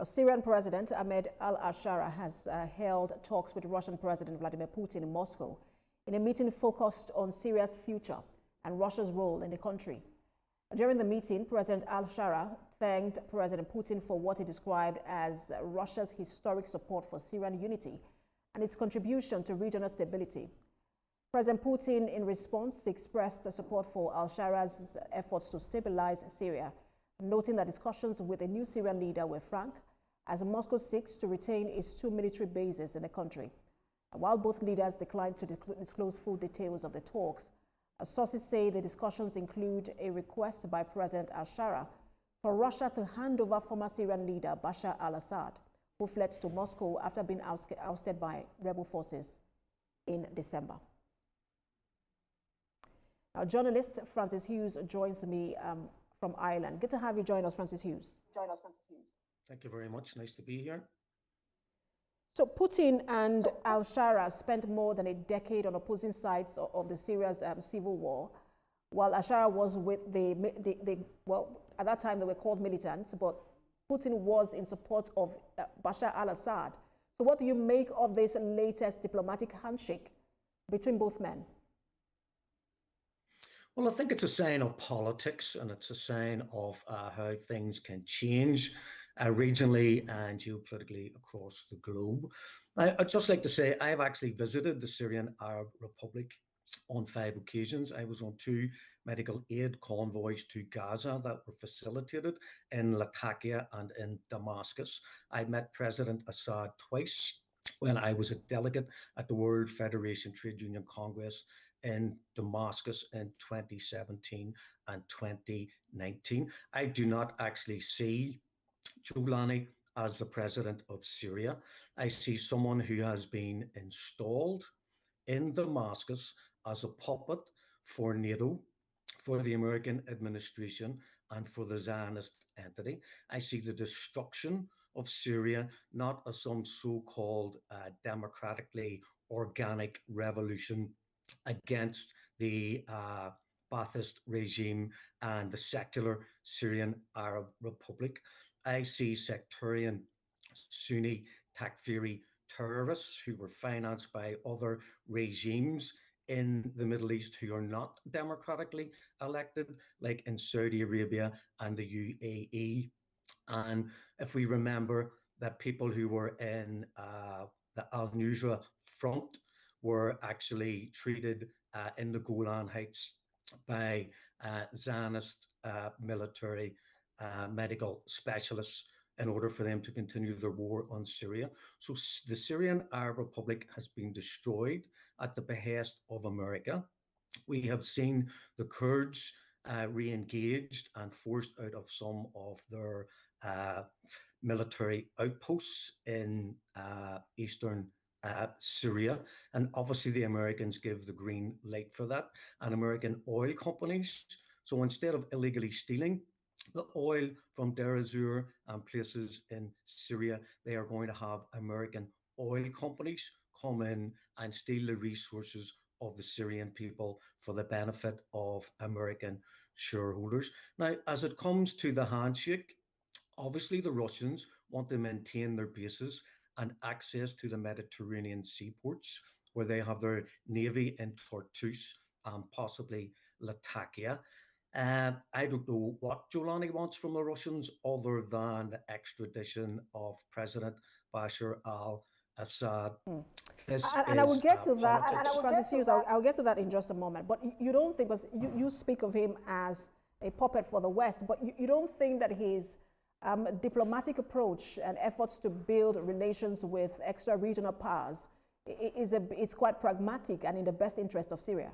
Syrian President Ahmad al-Sharaa has held talks with Russian President Vladimir Putin in Moscow in a meeting focused on Syria's future and Russia's role in the country. During the meeting, President al-Sharaa thanked President Putin for what he described as Russia's historic support for Syrian unity and its contribution to regional stability. President Putin, in response, expressed support for al-Sharaa's efforts to stabilize Syria, noting that discussions with the new Syrian leader were frank, as Moscow seeks to retain its two military bases in the country. While both leaders declined to disclose full details of the talks, sources say the discussions include a request by President al-Sharaa for Russia to hand over former Syrian leader Bashar al-Assad, who fled to Moscow after being ousted by rebel forces in December. Now, journalist Francis Hughes joins me from Ireland. Good to have you join us, Francis Hughes. Thank you very much. Nice to be here. So Putin and al-Sharaa spent more than a decade on opposing sides of the Syria's civil war, while al-Sharaa was with well, at that time they were called militants, but Putin was in support of Bashar al-Assad. So what do you make of this latest diplomatic handshake between both men? Well, I think it's a sign of politics, and it's a sign of how things can change regionally and geopolitically across the globe. I'd just like to say I've actually visited the Syrian Arab Republic on 5 occasions. I was on 2 medical aid convoys to Gaza that were facilitated in Latakia and in Damascus. I met President Assad twice when I was a delegate at the World Federation Trade Union Congress in Damascus in 2017 and 2019. I do not actually see Giuliani as the president of Syria. I see someone who has been installed in Damascus as a puppet for NATO, for the American administration, and for the Zionist entity. I see the destruction of Syria not as some so-called democratically organic revolution against the Ba'athist regime and the secular Syrian Arab Republic. I see sectarian Sunni Takfiri terrorists who were financed by other regimes in the Middle East who are not democratically elected, like in Saudi Arabia and the UAE. And if we remember that people who were in the Al-Nusra front were actually treated in the Golan Heights by Zionist military medical specialists in order for them to continue their war on Syria. So the Syrian Arab Republic has been destroyed at the behest of America. We have seen the Kurds re-engaged and forced out of some of their military outposts in eastern Syria. And obviously the Americans give the green light for that. And American oil companies, so instead of illegally stealing the oil from Deir ez-Zor and places in Syria, they are going to have American oil companies come in and steal the resources of the Syrian people for the benefit of American shareholders. Now, as it comes to the handshake, obviously the Russians want to maintain their bases and access to the Mediterranean seaports, where they have their navy in Tartus and possibly Latakia. I don't know what Giuliani wants from the Russians other than the extradition of President Bashar al-Assad. And I will get to that, Francis Hughes, I'll get to that in just a moment. But you don't think, because you speak of him as a puppet for the West, but you don't think that his diplomatic approach and efforts to build relations with extra-regional powers it's quite pragmatic and in the best interest of Syria?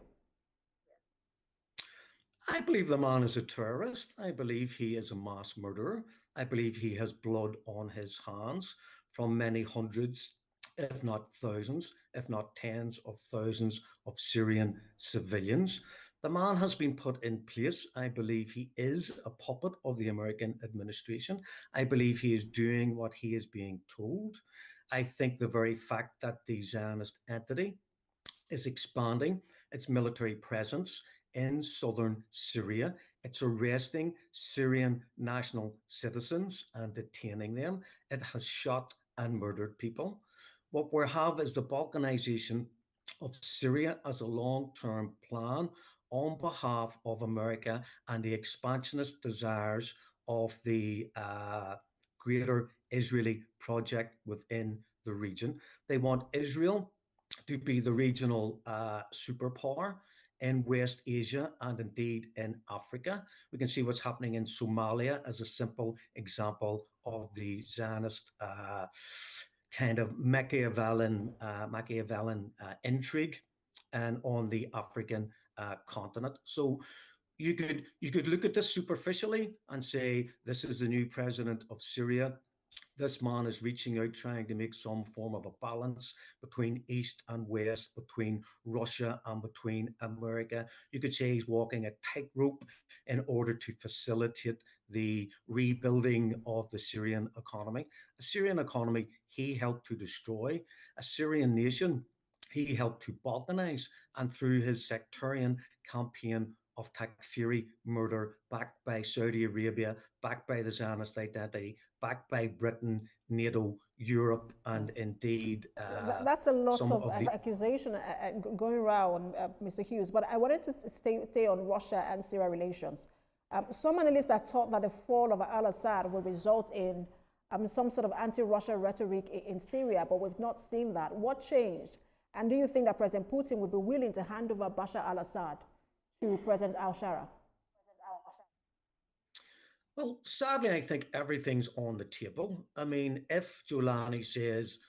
I believe the man is a terrorist. I believe he is a mass murderer. I believe he has blood on his hands from many hundreds, if not thousands, if not tens of thousands of Syrian civilians. The man has been put in place. I believe he is a puppet of the American administration. I believe he is doing what he is being told. I think the very fact that the Zionist entity is expanding its military presence in southern Syria. It's arresting Syrian national citizens and detaining them. It has shot and murdered people. What we have is the balkanization of Syria as a long-term plan on behalf of America and the expansionist desires of the greater Israeli project within the region. They want Israel to be the regional superpower in West Asia and indeed in Africa. We can see what's happening in Somalia as a simple example of the Zionist kind of Machiavellian intrigue and on the African continent. So you could look at this superficially and say this is the new president of Syria. This man is reaching out, trying to make some form of a balance between East and West, between Russia and between America. You could say he's walking a tightrope in order to facilitate the rebuilding of the Syrian economy. A Syrian economy he helped to destroy, a Syrian nation he helped to balkanize, and through his sectarian campaign of Takfiri murder, backed by Saudi Arabia, backed by the Zionist identity, backed by Britain, NATO, Europe, and indeed that's a lot of accusation going around, Mr. Hughes. But I wanted to stay on Russia and Syria relations. Some analysts have thought that the fall of al-Assad will result in some sort of anti-Russia rhetoric in Syria, but we've not seen that. What changed? And do you think that President Putin would be willing to hand over Bashar al-Assad to President al-Sharaa? Well, sadly, I think everything's on the table. I mean, if Giuliani says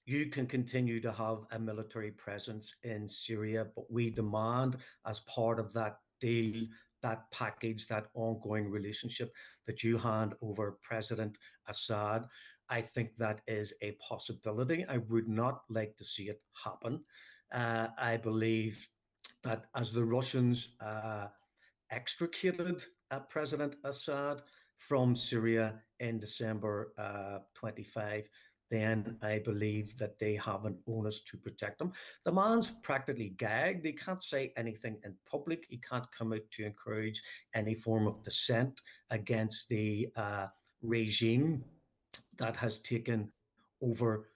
you can continue to have a military presence in Syria, but we demand as part of that deal, that package, that ongoing relationship, that you hand over President Assad, I think that is a possibility. I would not like to see it happen. I believe that as the Russians extricated President Assad from Syria in December 25, then I believe that they have an onus to protect him. The man's practically gagged. He can't say anything in public. He can't come out to encourage any form of dissent against the regime that has taken over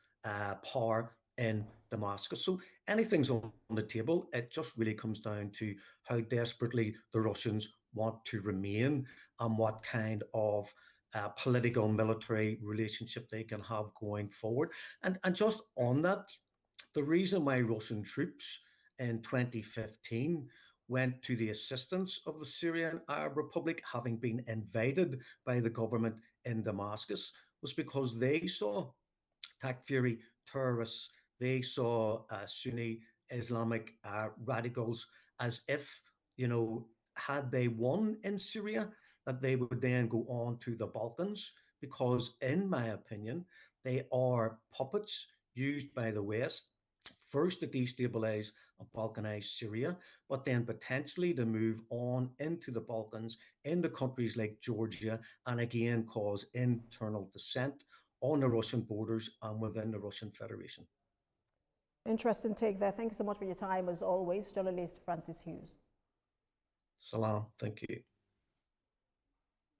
power in Damascus. So anything's on the table. It just really comes down to how desperately the Russians want to remain and what kind of political military relationship they can have going forward. And just on that, the reason why Russian troops in 2015 went to the assistance of the Syrian Arab Republic, having been invited by the government in Damascus, was because they saw Takfiri terrorists, they saw Sunni Islamic radicals as if, had they won in Syria, that they would then go on to the Balkans, because in my opinion, they are puppets used by the West, first to destabilize and balkanize Syria, but then potentially to move on into the Balkans, into countries like Georgia, and again cause internal dissent on the Russian borders and within the Russian Federation. Interesting take there. Thank you so much for your time, as always, journalist Francis Hughes. Salam. Thank you.